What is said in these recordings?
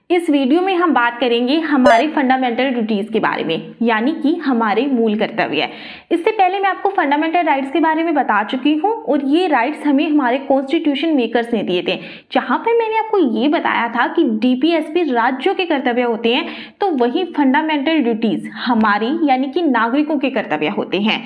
इस वीडियो में हम बात करेंगे हमारे फंडामेंटल ड्यूटीज के बारे में, यानी कि हमारे मूल कर्तव्य। इससे पहले मैं आपको फंडामेंटल राइट्स के बारे में बता चुकी हूं और ये राइट्स हमें हमारे कॉन्स्टिट्यूशन मेकर्स ने दिए थे। जहां पर मैंने आपको ये बताया था कि डीपीएसपी राज्यों के कर्तव्य होते हैं, तो वही फंडामेंटल ड्यूटीज हमारी यानी कि नागरिकों के कर्तव्य होते हैं।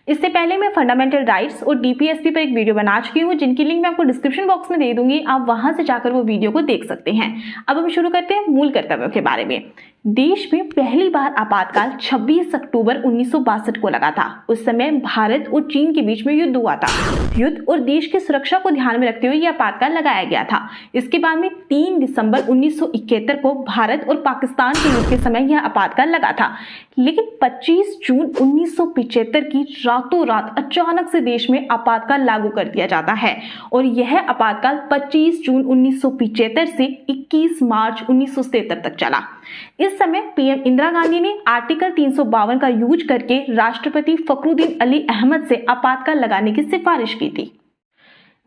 इससे पहले मैं फंडामेंटल राइट्स और डीपीएसपी पर एक वीडियो बना चुकी हूँ, जिनकी लिंक मैं आपको डिस्क्रिप्शन बॉक्स में दे दूंगी। आप वहां से जाकर वो वीडियो को देख सकते हैं। अब हम शुरू करते हैं मूल कर्तव्यों के बारे में। देश में पहली बार आपातकाल 26 अक्टूबर 1962 को लगा था। उस समय भारत और चीन के बीच में युद्ध हुआ था। युद्ध और देश की सुरक्षा को ध्यान में रखते हुए यह आपातकाल लगाया गया था। इसके बाद में 3 दिसंबर 1971 को भारत और पाकिस्तान के युद्ध के समय यह आपातकाल लगा था। लेकिन 25 जून 1975 की रातों रात अचानक से देश में आपातकाल लागू कर दिया जाता है और यह आपातकाल 25 जून 1975 से 21 मार्च 1973 तक चला। इस समय पीएम इंदिरा गांधी ने आर्टिकल 352 का यूज करके राष्ट्रपति फखरुद्दीन अली अहमद से आपातकाल लगाने की सिफारिश की थी।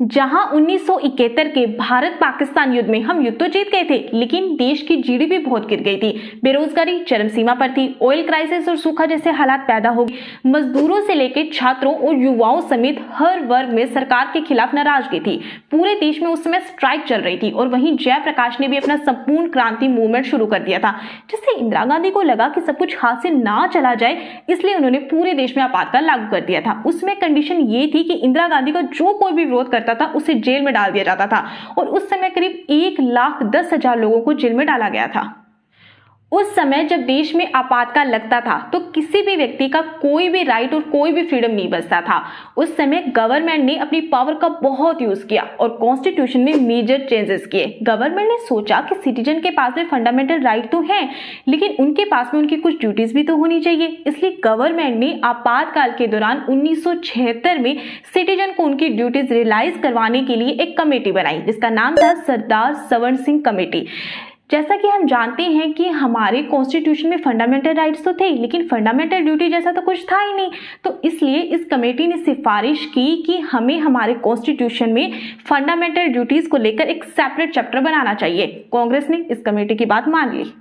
जहां 1971 के भारत पाकिस्तान युद्ध में हम युद्ध तो जीत गए थे, लेकिन देश की जीडीपी बहुत गिर गई थी। बेरोजगारी चरम सीमा पर थी। ऑयल क्राइसिस और सूखा जैसे हालात पैदा हो गए। मजदूरों से लेकर छात्रों और युवाओं समेत हर वर्ग में सरकार के खिलाफ नाराजगी थी। पूरे देश में उस समय स्ट्राइक चल रही थी और वहीं जयप्रकाश ने भी अपना संपूर्ण क्रांति मूवमेंट शुरू कर दिया था, जिससे इंदिरा गांधी को लगा कि सब कुछ हाथ से ना चला जाए, इसलिए उन्होंने पूरे देश में आपातकाल लागू कर दिया था। उसमें कंडीशन ये थी कि इंदिरा गांधी का जो कोई भी विरोध करता था उसे जेल में डाल दिया जाता था और उस समय करीब 1,10,000 लोगों को जेल में डाला गया था। उस समय जब देश में आपातकाल लगता था तो किसी भी व्यक्ति का कोई भी राइट और कोई भी फ्रीडम नहीं बचता था। उस समय गवर्नमेंट ने अपनी पावर का बहुत यूज किया और कॉन्स्टिट्यूशन में मेजर चेंजेस किए। गवर्नमेंट ने सोचा कि सिटीजन के पास में फंडामेंटल राइट तो हैं, लेकिन उनके पास में उनकी कुछ ड्यूटीज भी तो होनी चाहिए। इसलिए गवर्नमेंट ने आपातकाल के दौरान 1976 में सिटीजन को उनकी ड्यूटीज रियलाइज करवाने के लिए एक कमेटी बनाई, जिसका नाम था सरदार सवर्ण सिंह कमेटी। जैसा कि हम जानते हैं कि हमारे कॉन्स्टिट्यूशन में फंडामेंटल राइट्स तो थे, लेकिन फंडामेंटल ड्यूटी जैसा तो कुछ था ही नहीं। तो इसलिए इस कमेटी ने सिफारिश की कि हमें हमारे कॉन्स्टिट्यूशन में फंडामेंटल ड्यूटीज को लेकर एक सेपरेट चैप्टर बनाना चाहिए। कांग्रेस ने इस कमेटी की बात मान ली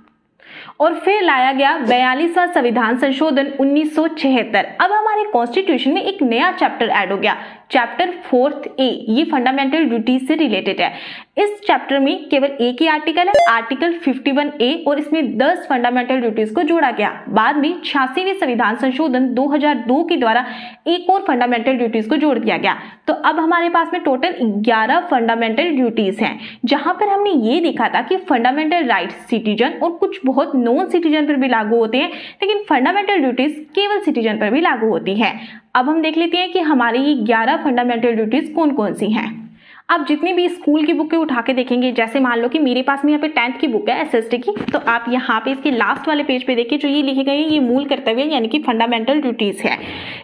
और फिर लाया गया 42वां संविधान संशोधन 1976। अब हमारे कॉन्स्टिट्यूशन में एक नया चैप्टर ऐड हो गया, चैप्टर 4A। ये फंडामेंटल ड्यूटीज से रिलेटेड है। इस चैप्टर में केवल एक ही आर्टिकल है, आर्टिकल 51A, और इसमें 10 फंडामेंटल ड्यूटीज को जोड़ा गया। बाद में 86वें संविधान संशोधन 2002 के द्वारा एक और फंडामेंटल ड्यूटीज को जोड़ दिया गया। तो अब हमारे पास में टोटल 11 फंडामेंटल ड्यूटीज हैं, जहां पर हमने ये देखा था कि फंडामेंटल राइट्स सिटीजन और कुछ बहुत नॉन सिटीजन पर भी लागू होते हैं, लेकिन फंडामेंटल ड्यूटीज केवल सिटीजन पर भी लागू होती है। अब हम देख लेते हैं कि हमारी ये 11 फंडामेंटल ड्यूटीज कौन कौन सी हैं। आप जितनी भी स्कूल की बुकें उठा के देखेंगे, जैसे मान लो कि मेरे पास में यहाँ पे 10th की बुक है एसएसटी की, तो आप यहाँ पे इसके लास्ट वाले पेज पे देखिए, जो ये लिखे गए हैं ये मूल कर्तव्य यानी कि फंडामेंटल ड्यूटीज है।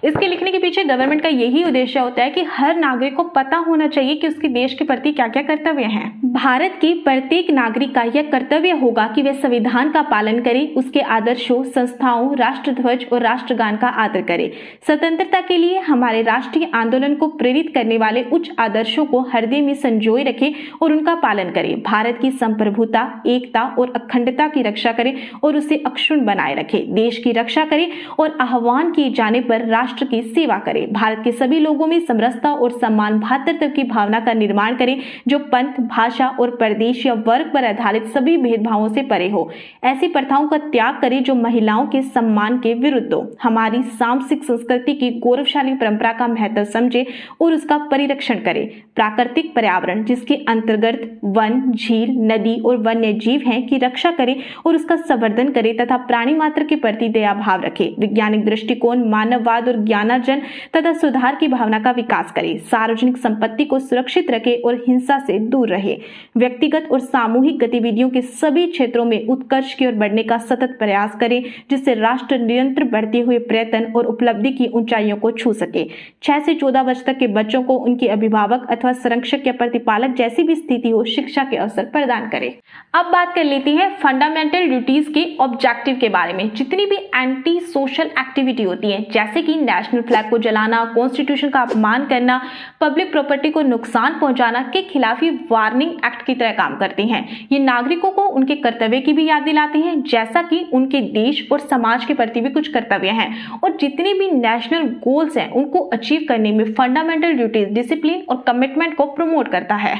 इसके लिखने के पीछे गवर्नमेंट का यही उद्देश्य होता है कि हर नागरिक को पता होना चाहिए कि उसके देश के प्रति क्या क्या कर्तव्य हैं। भारत के प्रत्येक नागरिक का यह कर्तव्य होगा कि वह संविधान का पालन करे, उसके आदर्शों, संस्थाओं, राष्ट्रध्वज और राष्ट्रगान का आदर करे। स्वतंत्रता के लिए हमारे राष्ट्रीय आंदोलन को प्रेरित करने वाले उच्च आदर्शों को हृदय में संजोए रखे और उनका पालन करें। भारत की संप्रभुता, एकता और अखंडता की रक्षा करें और उसे अक्षुण्ण बनाए रखे। देश की रक्षा करें और आह्वान किए जाने पर राष्ट्र की सेवा करें। भारत के सभी लोगों में समरसता और सम्मान भातृत्व की भावना का निर्माण करें, जो पंथ, भाषा और प्रदेश या वर्ग पर आधारित सभी भेदभावों से परे हो। ऐसी प्रथाओं का त्याग करें जो महिलाओं के सम्मान के विरुद्ध हो। हमारी सांस्कृतिक संस्कृति की गौरवशाली परंपरा का महत्व समझे और उसका परिरक्षण करें। प्राकृतिक पर्यावरण, जिसके अंतर्गत वन, झील, नदी और वन्य जीव हैं, की रक्षा करें और उसका संवर्धन करें तथा प्राणी मात्र के प्रति दया भाव रखें। वैज्ञानिक दृष्टिकोण, मानववाद और ज्ञानार्जन तथा सुधार की भावना का विकास करें। सार्वजनिक संपत्ति को सुरक्षित रखें और हिंसा से दूर रहे। व्यक्तिगत और सामूहिक गतिविधियों के सभी क्षेत्रों में उत्कर्ष की ओर बढ़ने का सतत प्रयास करें, जिससे राष्ट्र निरंतर बढ़ते हुए प्रयत्न और उपलब्धि की ऊंचाइयों को छू सके। 6 से 14 वर्ष तक के बच्चों को उनके अभिभावक अथवा संरक्षक संरक्षक या प्रतिपालक जैसी भी स्थिति हो शिक्षा के अवसर प्रदान करे। अब बात कर लेते हैं फंडामेंटल ड्यूटीज के ऑब्जेक्टिव के बारे में। जितनी भी एंटी सोशल एक्टिविटी होती है जैसे कि नेशनल फ्लैग को जलाना, कॉन्स्टिट्यूशन का अपमान करना, पब्लिक प्रॉपर्टी को नुकसान पहुंचाना के खिलाफ ही वार्निंग एक्ट की तरह काम करते हैं। ये नागरिकों को उनके कर्तव्य की भी याद दिलाते हैं जैसा कि उनके देश और समाज के प्रति भी कुछ कर्तव्य हैं और जितने भी नेशनल गोल्स हैं उनको अचीव करने में फंडामेंटल ड्यूटीज डिसिप्लिन और कमिटमेंट को प्रमोट करता है।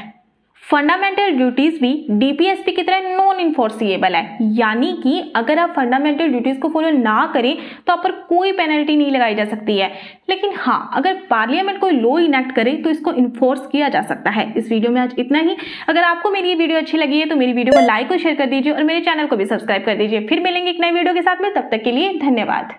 फंडामेंटल ड्यूटीज भी डीपीएसपी की तरह नॉन इन्फोर्सिएबल है, यानी कि अगर आप फंडामेंटल ड्यूटीज को फॉलो ना करें तो आप पर कोई पेनल्टी नहीं लगाई जा सकती है। लेकिन हाँ, अगर पार्लियामेंट कोई लॉ इनेक्ट करे तो इसको इन्फोर्स किया जा सकता है। इस वीडियो में आज इतना ही। अगर आपको मेरी ये वीडियो अच्छी लगी है तो मेरी वीडियो को लाइक और शेयर कर दीजिए और मेरे चैनल को भी सब्सक्राइब कर दीजिए। फिर मिलेंगे एक नई वीडियो के साथ में, तब तक के लिए धन्यवाद।